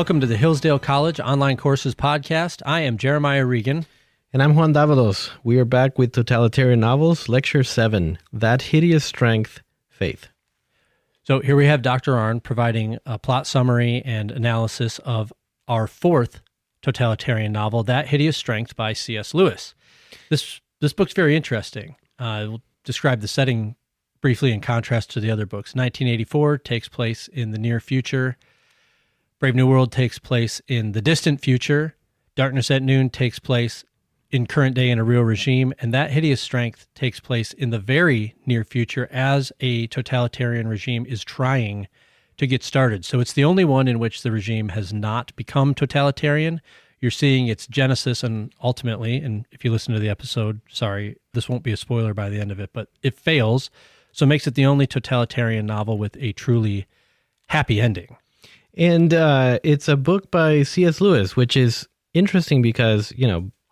Welcome to the Hillsdale College Online Courses Podcast. I am Jeremiah Regan. And I'm Juan. We are back with Totalitarian Novels, Lecture 7, That Hideous Strength, Faith. So here we have Dr. Arnn providing a plot summary and analysis of our fourth totalitarian novel, That Hideous Strength by C.S. Lewis. This book's very interesting. We'll describe the setting briefly in contrast to the other books. 1984 takes place in the near future. Brave New World takes place in the distant future. Darkness at Noon takes place in current day in a real regime. And That Hideous Strength takes place in the very near future as a totalitarian regime is trying to get started. So it's the only one in which the regime has not become totalitarian. You're seeing its genesis and ultimately, and if you listen to the episode, sorry, this won't be a spoiler by the end of it, but it fails. So it makes it the only totalitarian novel with a truly happy ending. And it's a book by C.S. Lewis, which is interesting because,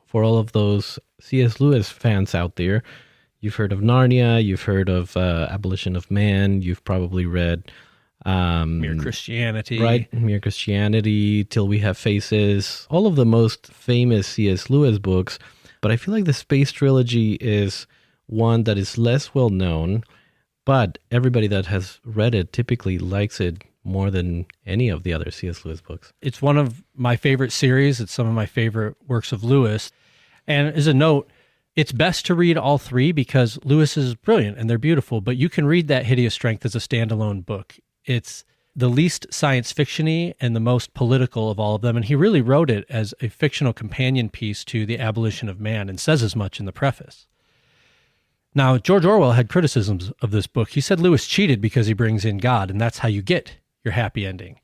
for all of those C.S. Lewis fans out there, you've heard of Narnia, you've heard of Abolition of Man, you've probably read Mere Christianity. Right, Mere Christianity, Till We Have Faces, all of the most famous C.S. Lewis books. But I feel like the Space Trilogy is one that is less well known, but everybody that has read it typically likes it more than any of the other C.S. Lewis books. It's one of my favorite series. It's some of my favorite works of Lewis. And as a note, it's best to read all three because Lewis is brilliant and they're beautiful, but you can read That Hideous Strength as a standalone book. It's the least science fiction-y and the most political of all of them, and he really wrote it as a fictional companion piece to The Abolition of Man and says as much in the preface. Now, George Orwell had criticisms of this book. He said Lewis cheated because he brings in God, and that's how you get your happy ending.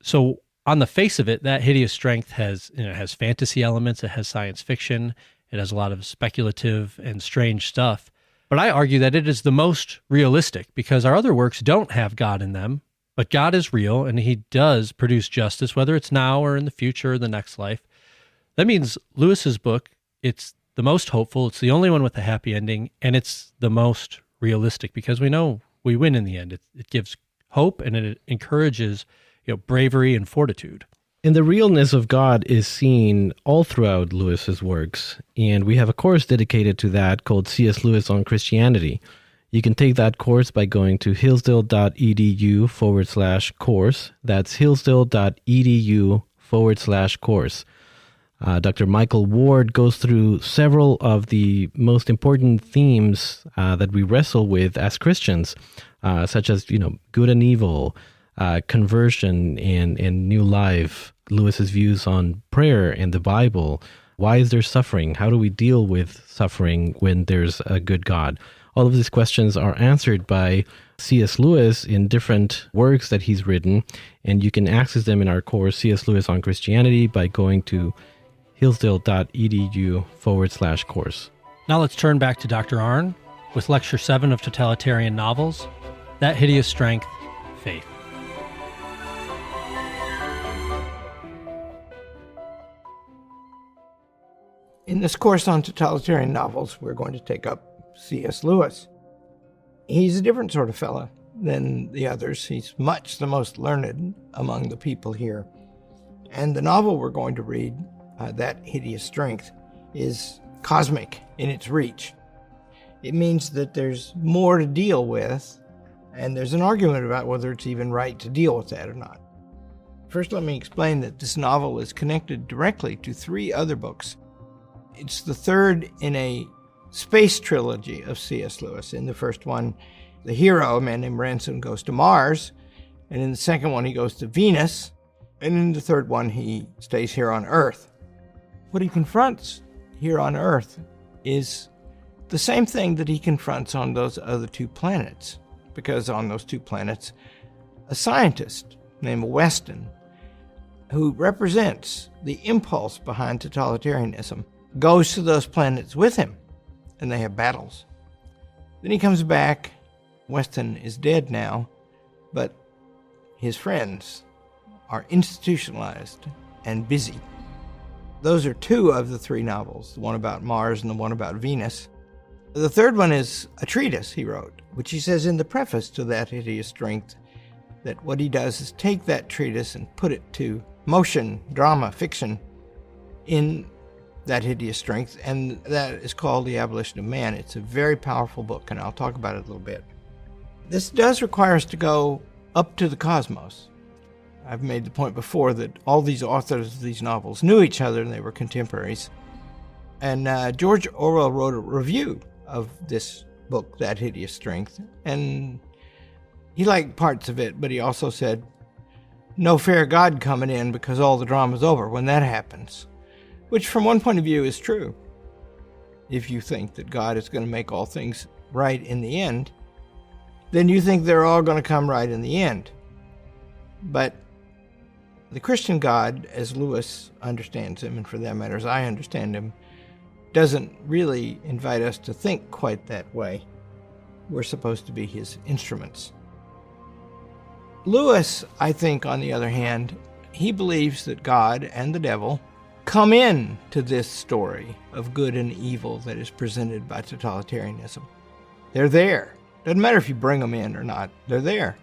So on the face of it, That Hideous Strength has fantasy elements, it has science fiction, it has a lot of speculative and strange stuff. But I argue that it is the most realistic because our other works don't have God in them, but God is real and he does produce justice, whether it's now or in the future or the next life. That means Lewis's book, it's the most hopeful, it's the only one with a happy ending, and it's the most realistic because we know we win in the end. It gives hope and it encourages bravery and fortitude. And the realness of God is seen all throughout Lewis's works, and we have a course dedicated to that called C.S. Lewis on Christianity. You can take that course by going to hillsdale.edu/course. That's hillsdale.edu/course. Dr. Michael Ward goes through several of the most important themes that we wrestle with as Christians, such as, good and evil, conversion and new life, Lewis's views on prayer and the Bible. Why is there suffering? How do we deal with suffering when there's a good God? All of these questions are answered by C.S. Lewis in different works that he's written, and you can access them in our course, C.S. Lewis on Christianity, by going to hillsdale.edu/course. Now let's turn back to Dr. Arnn with Lecture 7 of Totalitarian Novels, That Hideous Strength, Faith. In this course on totalitarian novels, we're going to take up C.S. Lewis. He's a different sort of fella than the others. He's much the most learned among the people here. And the novel we're going to read, That Hideous Strength, is cosmic in its reach. It means that there's more to deal with, and there's an argument about whether it's even right to deal with that or not. First, let me explain that this novel is connected directly to three other books. It's the third in a space trilogy of C.S. Lewis. In the first one, the hero, a man named Ransom, goes to Mars, and in the second one, he goes to Venus, and in the third one, he stays here on Earth. What he confronts here on Earth is the same thing that he confronts on those other two planets, because on those two planets, a scientist named Weston, who represents the impulse behind totalitarianism, goes to those planets with him, and they have battles. Then he comes back. Weston is dead now, but his friends are institutionalized and busy. Those are two of the three novels, the one about Mars and the one about Venus. The third one is a treatise he wrote, which he says in the preface to That Hideous Strength, that what he does is take that treatise and put it to motion, drama, fiction in That Hideous Strength, and that is called The Abolition of Man. It's a very powerful book, and I'll talk about it a little bit. This does require us to go up to the cosmos. I've made the point before that all these authors of these novels knew each other and they were contemporaries. And George Orwell wrote a review of this book, That Hideous Strength, and he liked parts of it, but he also said, no fair God coming in because all the drama's over when that happens. Which from one point of view is true. If you think that God is going to make all things right in the end, then you think they're all going to come right in the end. But the Christian God, as Lewis understands him, and for that matter as I understand him, doesn't really invite us to think quite that way. We're supposed to be his instruments. Lewis, I think, on the other hand, he believes that God and the devil come in to this story of good and evil that is presented by totalitarianism. They're there. Doesn't matter if you bring them in or not, they're there.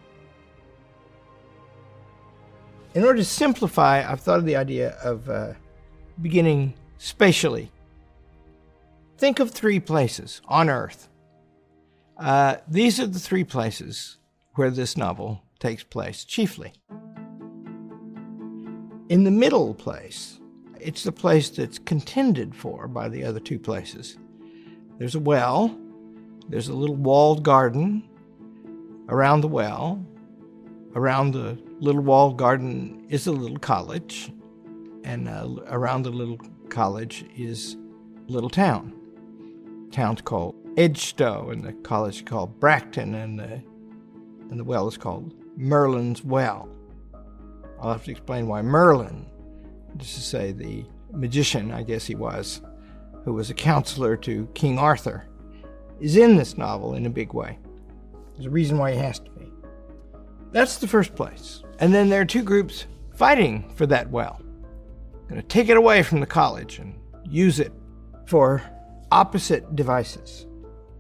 In order to simplify, I've thought of the idea of beginning spatially. Think of 3 places on Earth. These are the 3 places where this novel takes place, chiefly. In the middle place, it's the place that's contended for by the other 2 places. There's a well, there's a little walled garden around the well. Around the little walled garden is a little college, and around the little college is a little town. The town's called Edgestowe, and the college is called Bracton, and the well is called Merlin's Well. I'll have to explain why Merlin, just to say the magician, I guess he was, who was a counselor to King Arthur, is in this novel in a big way. There's a reason why he has to be. That's the first place. And then there are 2 groups fighting for that well. Going to take it away from the college and use it for opposite devices.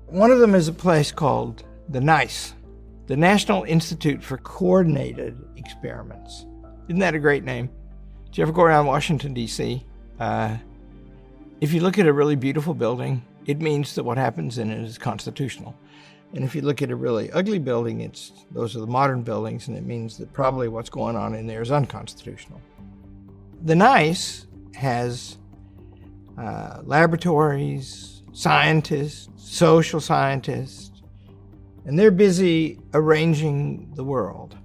One of them is a place called the NICE, the National Institute for Coordinated Experiments. Isn't that a great name? Did you ever go around Washington, D.C.? If you look at a really beautiful building, it means that what happens in it is constitutional. And if you look at a really ugly building, those are the modern buildings, and it means that probably what's going on in there is unconstitutional. The NICE has laboratories, scientists, social scientists, and they're busy arranging the world.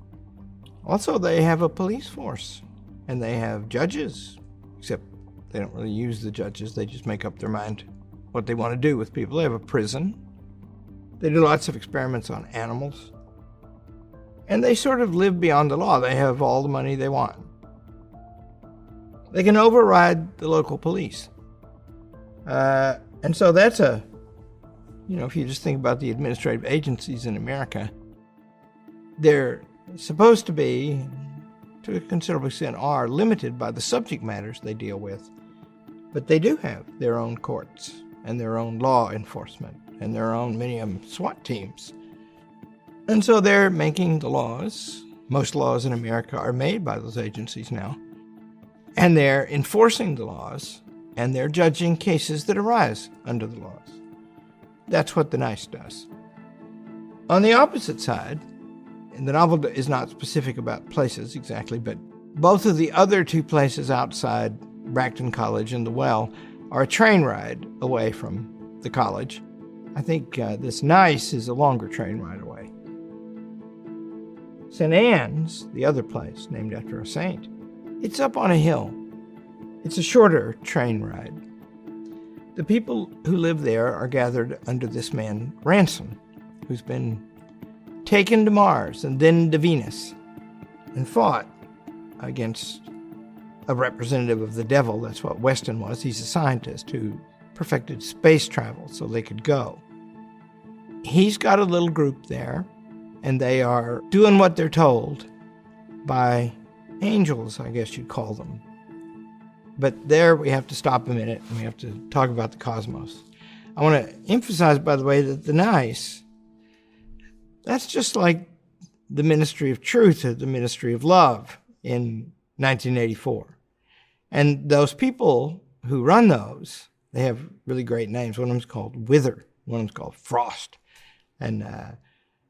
Also, they have a police force, and they have judges, except they don't really use the judges. They just make up their mind what they want to do with people. They have a prison. They do lots of experiments on animals. And they sort of live beyond the law. They have all the money they want. They can override the local police. And so that's if you just think about the administrative agencies in America, they're supposed to be, to a considerable extent, are limited by the subject matters they deal with. But they do have their own courts and their own law enforcement and their own, many of them, SWAT teams. And so they're making the laws. Most laws in America are made by those agencies now. And they're enforcing the laws, and they're judging cases that arise under the laws. That's what the NICE does. On the opposite side, and the novel is not specific about places exactly, but both of the other 2 places outside Bracton College and the well are a train ride away from the college. I think this NICE is a longer train ride away. St. Anne's, the other place named after a saint, it's up on a hill. It's a shorter train ride. The people who live there are gathered under this man, Ransom, who's been taken to Mars and then to Venus and fought against a representative of the devil. That's what Weston was. He's a scientist who perfected space travel so they could go. He's got a little group there, and they are doing what they're told by angels, I guess you'd call them. But there we have to stop a minute, and we have to talk about the cosmos. I want to emphasize, by the way, that the NICE, that's just like the ministry of truth or the ministry of love in 1984. And those people who run those, they have really great names. One of them's called Wither. One of them's called Frost. And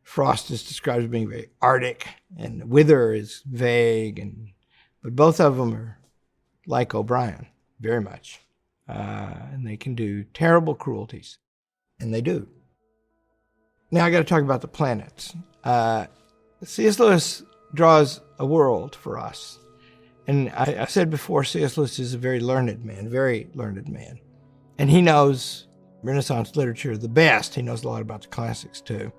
Frost is described as being very Arctic, and Wither is vague. But both of them are like O'Brien, very much. And they can do terrible cruelties. And they do. Now I got to talk about the planets. C.S. Lewis draws a world for us. And I said before, C.S. Lewis is a very learned man. And he knows Renaissance literature the best. He knows a lot about the classics, too.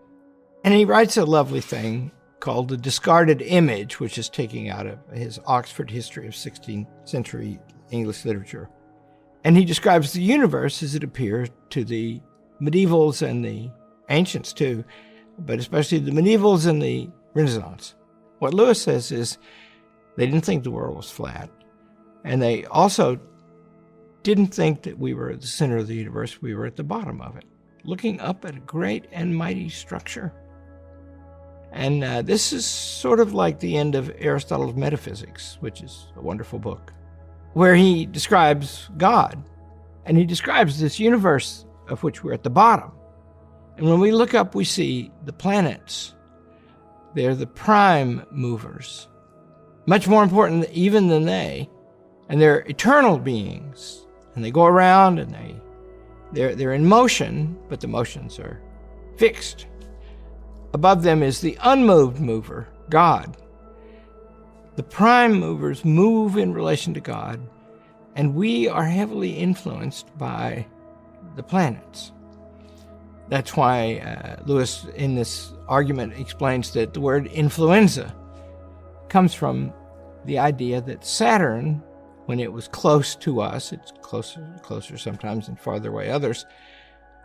And he writes a lovely thing called The Discarded Image, which is taking out of his Oxford History of 16th Century English Literature. And he describes the universe as it appeared to the medievals and the ancients, too, but especially the medievals and the Renaissance. What Lewis says is they didn't think the world was flat. And they also didn't think that we were at the center of the universe. We were at the bottom of it, looking up at a great and mighty structure. And this is sort of like the end of Aristotle's Metaphysics, which is a wonderful book, where he describes God. And he describes this universe of which we're at the bottom. And when we look up, we see the planets. They're the prime movers, much more important even than they. And they're eternal beings. And they go around and they're in motion, but the motions are fixed. Above them is the unmoved mover, God. The prime movers move in relation to God, and we are heavily influenced by the planets. That's why Lewis, in this argument, explains that the word influenza comes from the idea that Saturn, when it was close to us, it's closer sometimes and farther away others,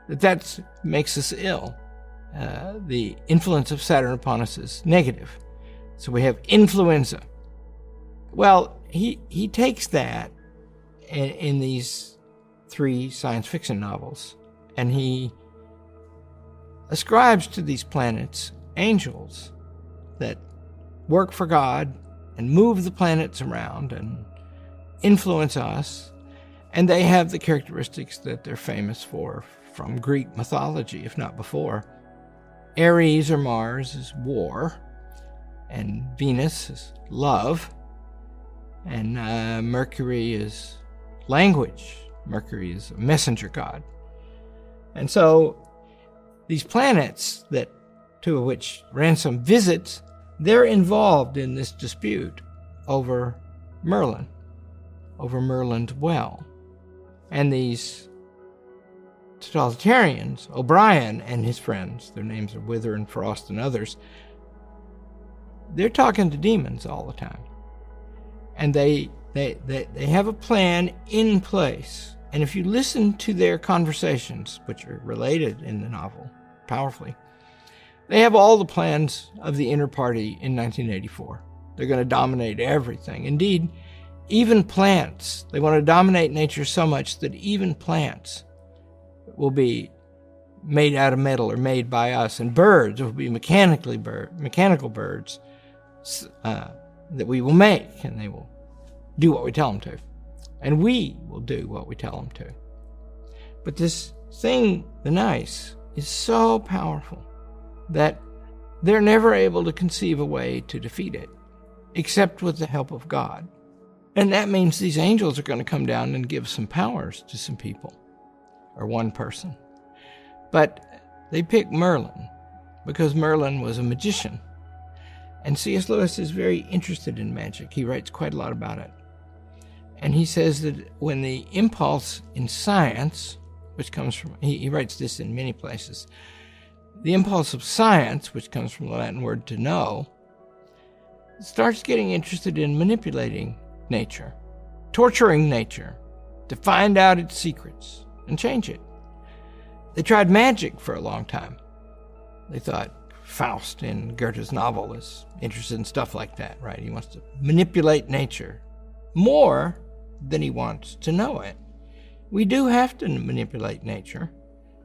that makes us ill. The influence of Saturn upon us is negative. So we have influenza. Well, he takes that in these 3 science fiction novels, and he ascribes to these planets angels that work for God and move the planets around and influence us. And they have the characteristics that they're famous for from Greek mythology, if not before. Ares or Mars is war, and Venus is love, and Mercury is language. Mercury is a messenger god. And so these planets, that 2 of which Ransom visits, they're involved in this dispute over Merlin's well. And these totalitarians, O'Brien and his friends, their names are Wither and Frost and others, they're talking to demons all the time. And they have a plan in place. And if you listen to their conversations, which are related in the novel powerfully, they have all the plans of the inner party in 1984. They're going to dominate everything. Indeed, even plants. They want to dominate nature so much that even plants will be made out of metal or made by us, and birds will be mechanical birds that we will make, and they will do what we tell them to, and we will do what we tell them to. But this thing, the nice, is so powerful that they're never able to conceive a way to defeat it, except with the help of God. And that means these angels are going to come down and give some powers to some people, or one person. But they pick Merlin because Merlin was a magician. And C.S. Lewis is very interested in magic. He writes quite a lot about it. And he says that when the impulse in science, which comes from, he writes this in many places, the impulse of science, which comes from the Latin word to know, starts getting interested in manipulating nature, torturing nature to find out its secrets and change it. They tried magic for a long time. They thought Faust in Goethe's novel is interested in stuff like that, right? He wants to manipulate nature more than he wants to know it. We do have to manipulate nature.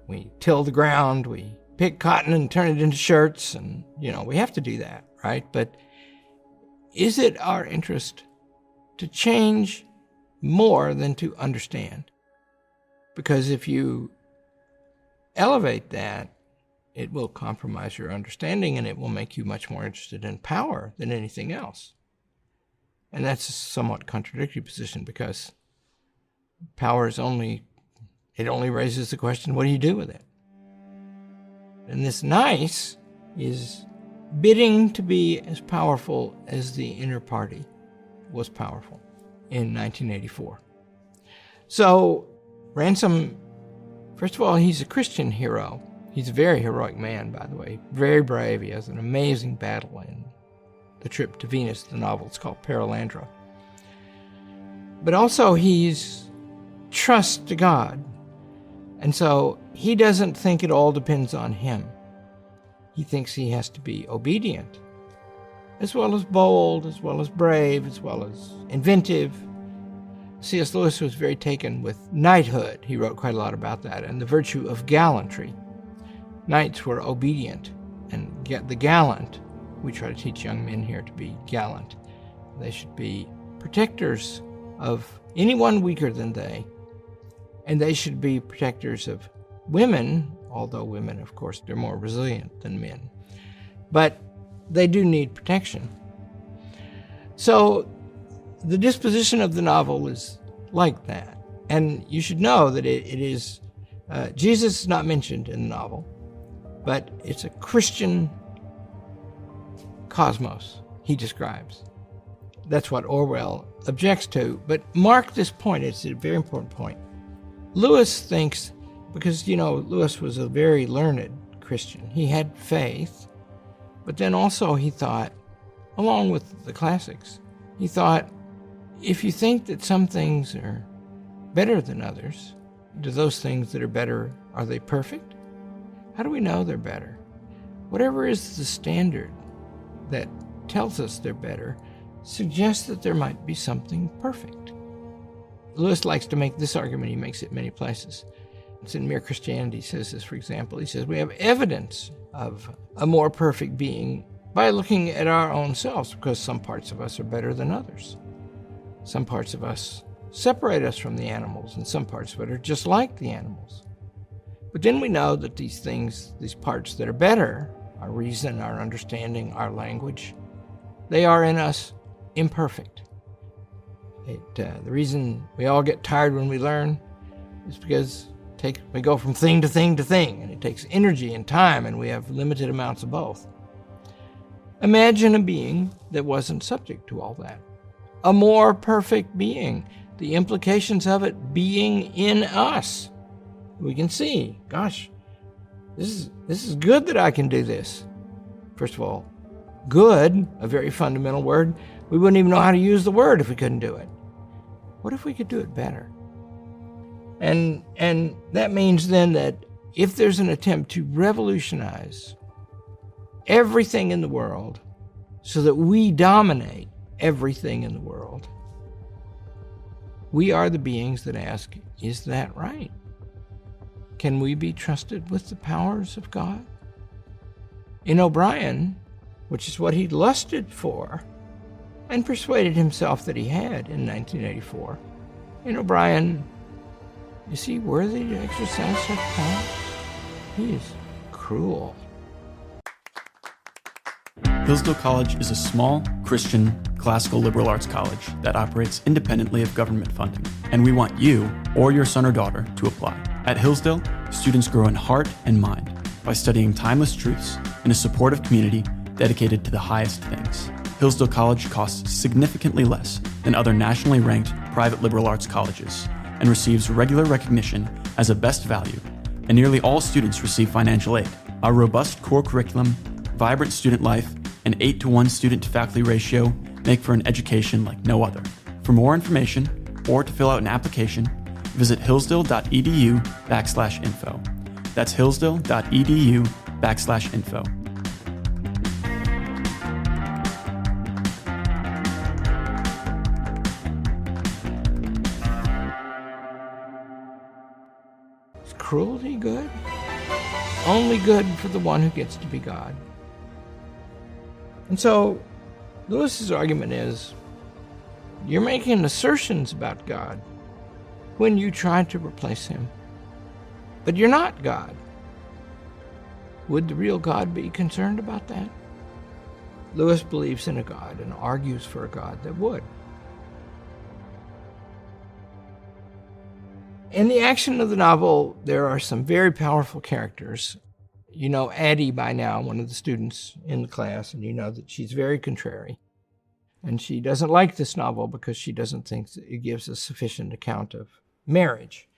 We till the ground, we pick cotton and turn it into shirts, and, we have to do that, right? But is it our interest to change more than to understand. Because if you elevate that, it will compromise your understanding and it will make you much more interested in power than anything else. And that's a somewhat contradictory position, because power is only raises the question, what do you do with it? And this nice is bidding to be as powerful as the inner party was powerful in 1984. So Ransom, first of all, he's a Christian hero. He's a very heroic man, by the way. Very brave. He has an amazing battle in The Trip to Venus, the novel. It's called Perelandra. But also he's trust to God. And so he doesn't think it all depends on him. He thinks he has to be obedient, as well as bold, as well as brave, as well as inventive. C.S. Lewis was very taken with knighthood. He wrote quite a lot about that, and the virtue of gallantry. Knights were obedient, and the gallant, we try to teach young men here to be gallant. They should be protectors of anyone weaker than they, and they should be protectors of women, although women, of course, they're more resilient than men. But they do need protection. So the disposition of the novel is like that. And you should know that it is, Jesus is not mentioned in the novel, but it's a Christian cosmos he describes. That's what Orwell objects to. But mark this point, it's a very important point. Lewis thinks, because, Lewis was a very learned Christian. He had faith, but then also he thought, along with the classics, he thought, if you think that some things are better than others, do those things that are better, are they perfect? How do we know they're better? Whatever is the standard that tells us they're better suggests that there might be something perfect. Lewis likes to make this argument. He makes it many places. It's in Mere Christianity. He says this, for example. He says, we have evidence of a more perfect being by looking at our own selves, because some parts of us are better than others. Some parts of us separate us from the animals, and some parts of it are just like the animals. But then we know that these things, these parts that are better, our reason, our understanding, our language, they are in us imperfect. The reason we all get tired when we learn is because we go from thing to thing to thing, and it takes energy and time, and we have limited amounts of both. Imagine a being that wasn't subject to all that. A more perfect being. The implications of it being in us. We can see, gosh, this is good that I can do this. First of all, good, a very fundamental word. We wouldn't even know how to use the word if we couldn't do it. What if we could do it better? And that means then that if there's an attempt to revolutionize everything in the world so that we dominate everything in the world, we are the beings that ask, is that right? Can we be trusted with the powers of God? In O'Brien, which is what he lusted for and persuaded himself that he had in 1984, in O'Brien, is he worthy to exercise such power? He is cruel. Hillsdale College is a small, Christian, classical liberal arts college that operates independently of government funding, and we want you or your son or daughter to apply. At Hillsdale, students grow in heart and mind by studying timeless truths in a supportive community dedicated to the highest things. Hillsdale College costs significantly less than other nationally ranked private liberal arts colleges and receives regular recognition as a best value, and nearly all students receive financial aid. Our robust core curriculum, vibrant student life, and 8-to-1 student-to-faculty ratio make for an education like no other. For more information or to fill out an application, visit hillsdale.edu/info. That's hillsdale.edu/info. Is cruelty good? Only good for the one who gets to be God. And so Lewis's argument is, You're making assertions about God when you try to replace him. But you're not God. Would the real God be concerned about that? Lewis believes in a God and argues for a God that would. In the action of the novel, there are some very powerful characters. You know Addie by now, one of the students in the class, and you know that she's very contrary. And she doesn't like this novel because she doesn't think it gives a sufficient account of marriage.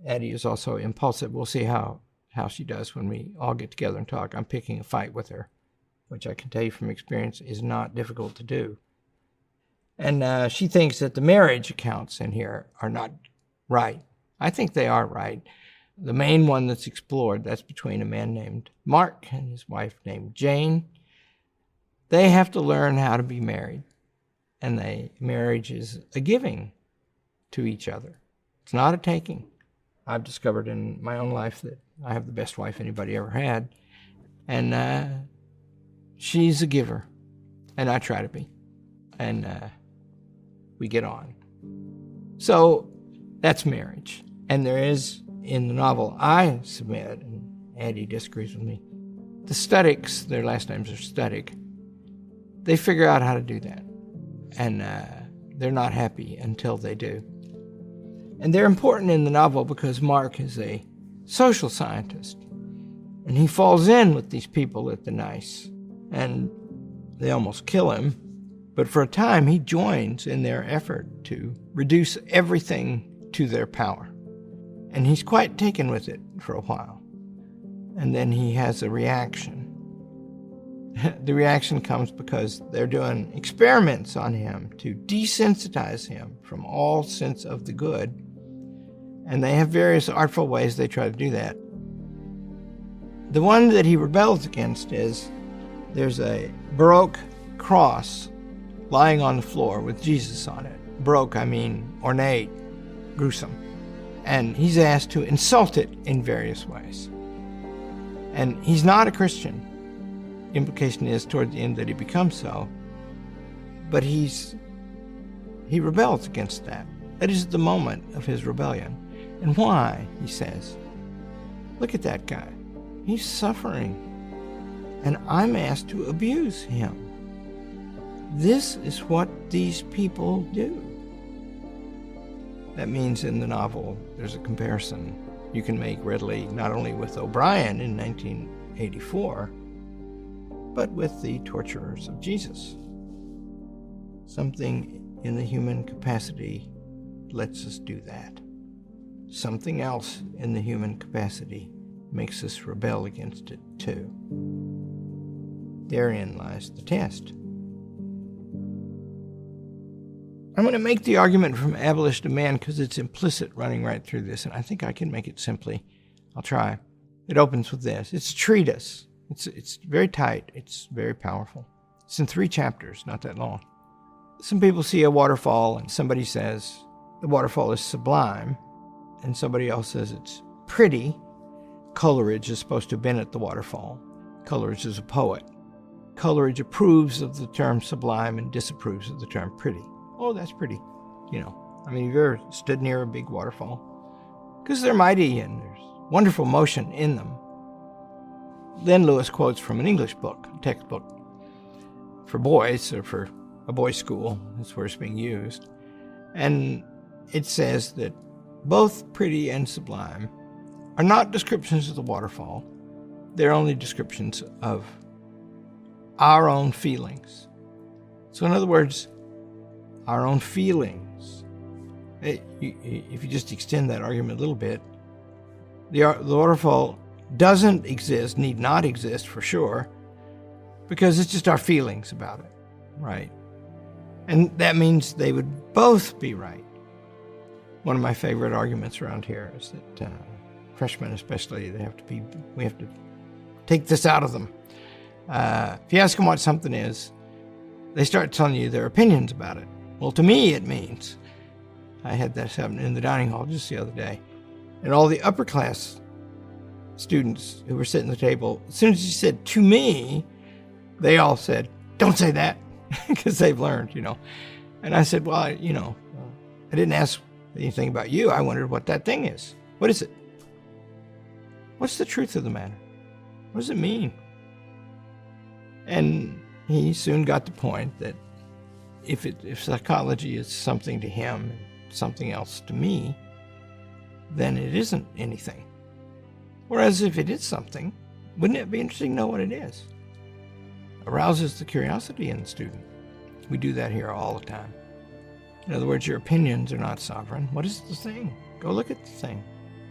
Addie is also impulsive. We'll see how she does when we all get together and talk. I'm picking a fight with her, which I can tell you from experience is not difficult to do. And she thinks that the marriage accounts in here are not right. I think they are right. The main one that's explored, that's between a man named Mark and his wife named Jane. They have to learn how to be married. And marriage is a giving to each other. It's not a taking. I've discovered in my own life that I have the best wife anybody ever had. And she's a giver. And I try to be. And we get on. So that's marriage. And there is, in the novel, I submit, and Addie disagrees with me, the Studicks, their last names are Studick, they figure out how to do that. And they're not happy until they do. And they're important in the novel because Mark is a social scientist. And he falls in with these people at the Nice. And they almost kill him. But for a time, he joins in their effort to reduce everything to their power. And he's quite taken with it for a while. And then he has a reaction. The reaction comes because they're doing experiments on him to desensitize him from all sense of the good. And they have various artful ways they try to do that. The one that he rebels against is there's a Baroque cross lying on the floor with Jesus on it. Baroque, I mean ornate, gruesome. And he's asked to insult it in various ways. And he's not a Christian. Implication is toward the end that he becomes so. But he rebels against that. That is the moment of his rebellion. And why, he says, look at that guy. He's suffering. And I'm asked to abuse him. This is what these people do. That means in the novel, there's a comparison you can make readily not only with O'Brien in 1984, but with the torturers of Jesus. Something in the human capacity lets us do that. Something else in the human capacity makes us rebel against it too. Therein lies the test. I'm going to make the argument from abolish to man because it's implicit running right through this, and I think I can make it simply. I'll try. It opens with this. It's a treatise. It's very tight. It's very powerful. It's in 3 chapters, not that long. Some people see a waterfall, and somebody says the waterfall is sublime, and somebody else says it's pretty. Coleridge is supposed to have been at the waterfall. Coleridge is a poet. Coleridge approves of the term sublime and disapproves of the term pretty. Oh, that's pretty. You know, I mean, have you ever stood near a big waterfall? Because they're mighty and there's wonderful motion in them. Then Lewis quotes from an English book, a textbook for boys, or for a boys' school. That's where it's being used. And it says that both pretty and sublime are not descriptions of the waterfall. They're only descriptions of our own feelings. So in other words, our own feelings. If you just extend that argument a little bit, the waterfall doesn't exist, need not exist for sure, because it's just our feelings about it, right? And that means they would both be right. One of my favorite arguments around here is that freshmen especially, we have to take this out of them. If you ask them what something is, they start telling you their opinions about it. Well, to me, it means, I had this happen in the dining hall just the other day, and all the upper class students who were sitting at the table, as soon as you said to me, they all said, don't say that, because they've learned, And I said, well, I didn't ask anything about you. I wondered what that thing is. What is it? What's the truth of the matter? What does it mean? And he soon got the point that if psychology is something to him and something else to me, then it isn't anything. Whereas if it is something, wouldn't it be interesting to know what it is? Arouses the curiosity in the student. We do that here all the time. In other words, your opinions are not sovereign. What is the thing? Go look at the thing.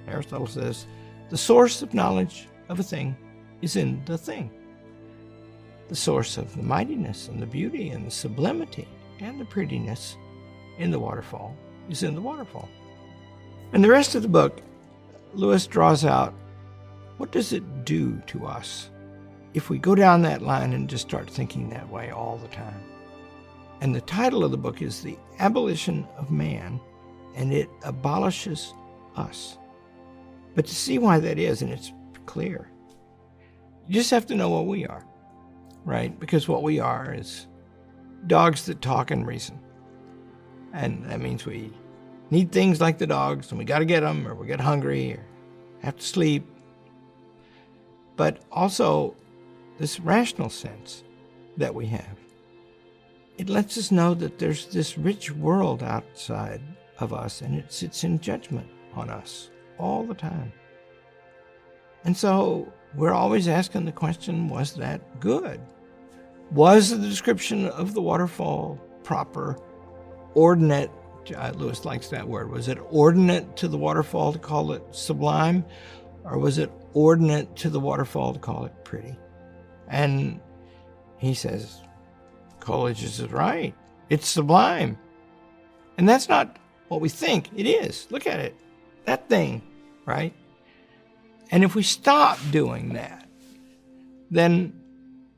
Aristotle says, the source of knowledge of a thing is in the thing. The source of the mightiness and the beauty and the sublimity and the prettiness in the waterfall is in the waterfall. And the rest of the book, Lewis draws out, what does it do to us if we go down that line and just start thinking that way all the time? And the title of the book is The Abolition of Man, and it abolishes us. But to see why that is, and it's clear, you just have to know what we are, right? Because what we are is dogs that talk and reason. And that means we need things like the dogs, and we got to get them, or we get hungry, or have to sleep. But also this rational sense that we have. It lets us know that there's this rich world outside of us, and it sits in judgment on us all the time. And so we're always asking the question, was that good? Was the description of the waterfall proper, ordinate? Lewis likes that word. Was it ordinate to the waterfall to call it sublime? Or was it ordinate to the waterfall to call it pretty? And he says, Coleridge is right. It's sublime. And that's not what we think it is. Look at it. That thing, right? And if we stop doing that, then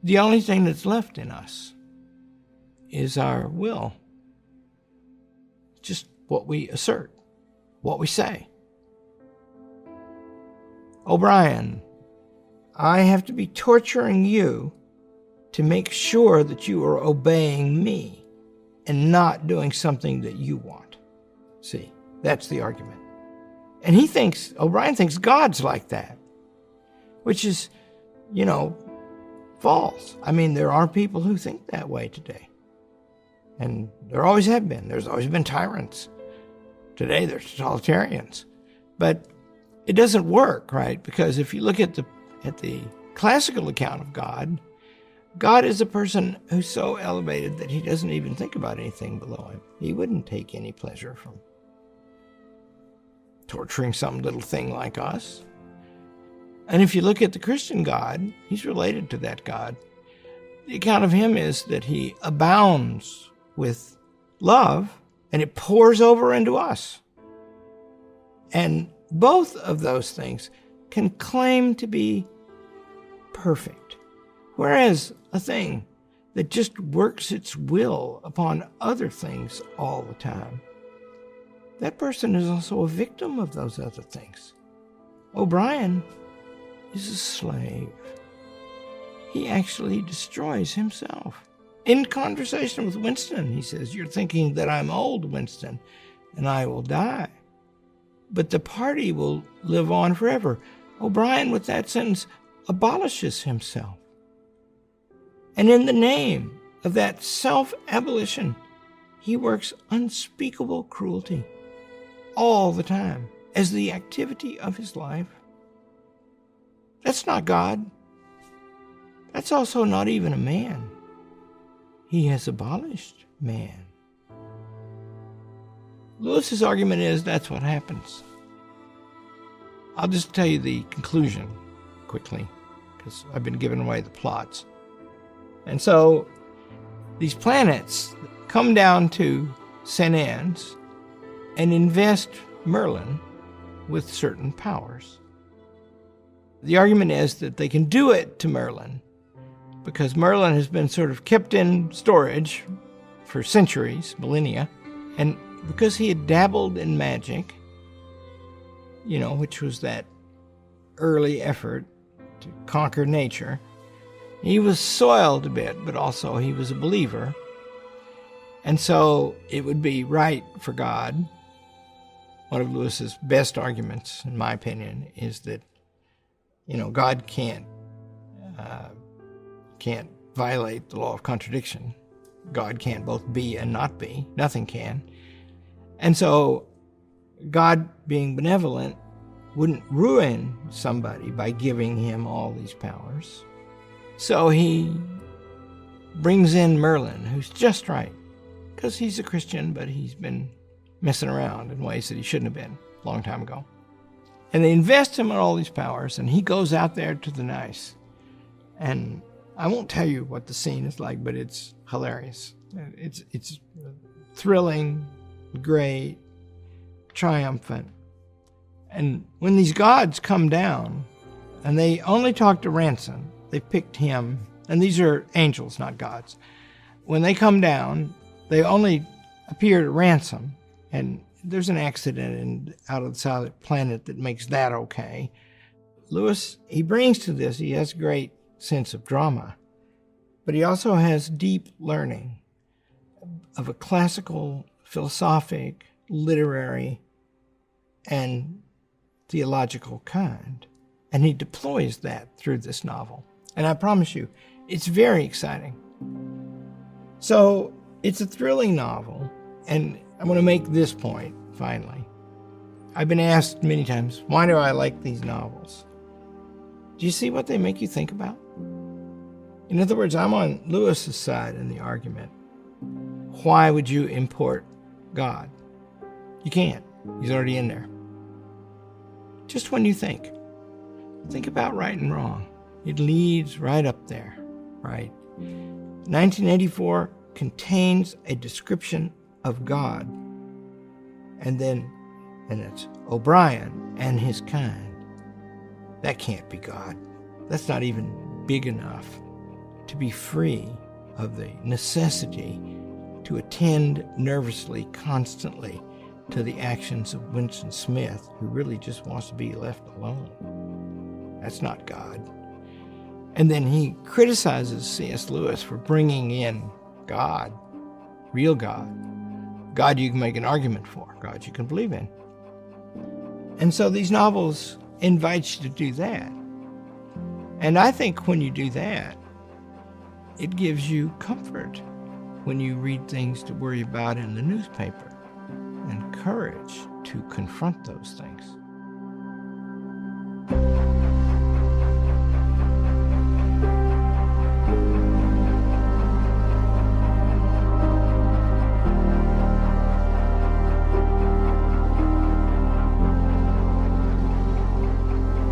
the only thing that's left in us is our will. Just what we assert, what we say. O'Brien, I have to be torturing you to make sure that you are obeying me and not doing something that you want. See, that's the argument. And O'Brien thinks God's like that, which is, false. I mean, there are people who think that way today. And there always have been. There's always been tyrants. Today, there's totalitarians. But it doesn't work, right? Because if you look at the classical account of God, God is a person who's so elevated that he doesn't even think about anything below him. He wouldn't take any pleasure from torturing some little thing like us. And if you look at the Christian God, he's related to that God. The account of him is that he abounds with love, and it pours over into us. And both of those things can claim to be perfect. Whereas a thing that just works its will upon other things all the time, that person is also a victim of those other things. O'Brien is a slave. He actually destroys himself. In conversation with Winston, he says, you're thinking that I'm old, Winston, and I will die. But the party will live on forever. O'Brien, with that sentence, abolishes himself. And in the name of that self-abolition, he works unspeakable cruelty all the time as the activity of his life. That's not God. That's also not even a man. He has abolished man. Lewis's argument is that's what happens. I'll just tell you the conclusion quickly, because I've been giving away the plots. And so these planets come down to St. Anne's and invest Merlin with certain powers. The argument is that they can do it to Merlin because Merlin has been sort of kept in storage for centuries, millennia, and because he had dabbled in magic, which was that early effort to conquer nature, he was soiled a bit, but also he was a believer. And so it would be right for God. One of Lewis's best arguments, in my opinion, is that, God can't violate the law of contradiction. God can't both be and not be. Nothing can. And so God, being benevolent, wouldn't ruin somebody by giving him all these powers. So he brings in Merlin, who's just right, because he's a Christian, but he's been messing around in ways that he shouldn't have been a long time ago. And they invest him in all these powers, and he goes out there to the nice. And I won't tell you what the scene is like, but it's hilarious. It's thrilling, great, triumphant. And when these gods come down, and they only talk to Ransom, they picked him, and these are angels, not gods. When they come down, they only appear to Ransom, and there's an accident out of the silent planet that makes that okay. Lewis, he brings to this, he has a great sense of drama, but he also has deep learning of a classical, philosophic, literary, and theological kind. And he deploys that through this novel. And I promise you, it's very exciting. So it's a thrilling novel, and I want to make this point, finally. I've been asked many times, why do I like these novels? Do you see what they make you think about? In other words, I'm on Lewis's side in the argument. Why would you import God? You can't. He's already in there. Just when you think about right and wrong. It leads right up there, right? 1984 contains a description of God, and it's O'Brien and his kind. That can't be God. That's not even big enough to be free of the necessity to attend nervously, constantly to the actions of Winston Smith, who really just wants to be left alone. That's not God. And then he criticizes C.S. Lewis for bringing in God, real God you can make an argument for, God you can believe in. And so these novels invite you to do that. And I think when you do that, it gives you comfort when you read things to worry about in the newspaper, and courage to confront those things.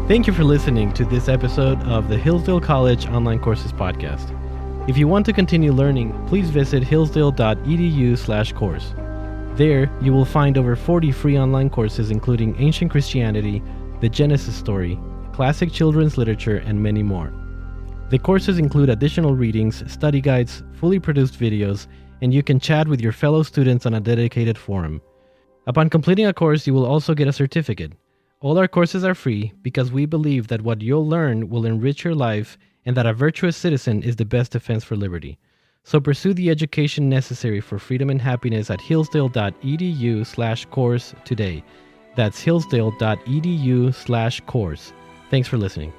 Thank you for listening to this episode of the Hillsdale College Online Courses Podcast. If you want to continue learning, please visit hillsdale.edu/course. There, you will find over 40 free online courses including Ancient Christianity, the Genesis story, classic children's literature, and many more. The courses include additional readings, study guides, fully produced videos, and you can chat with your fellow students on a dedicated forum. Upon completing a course, you will also get a certificate. All our courses are free because we believe that what you'll learn will enrich your life and that a virtuous citizen is the best defense for liberty. So pursue the education necessary for freedom and happiness at hillsdale.edu/course today. That's hillsdale.edu/course. Thanks for listening.